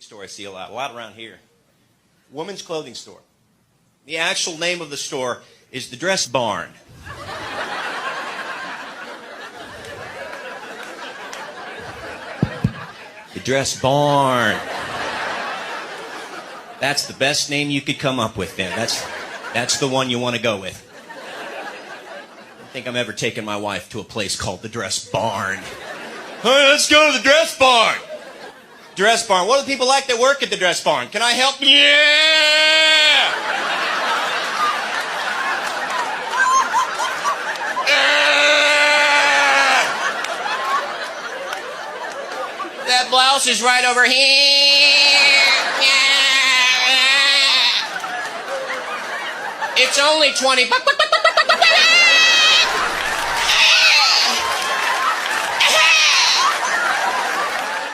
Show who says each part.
Speaker 1: Store I see a lot around here. Women's clothing store. The actual name of the store is the Dress Barn. The Dress Barn. That's the best name you could come up with, then. That's the one you want to go with. I don't think I'm ever taking my wife to a place called the Dress Barn. Hey, let's go to the Dress Barn. Dress Barn. What do people like that work at the Dress Barn? Can I help? Yeah! That blouse is right over here. It's only $20.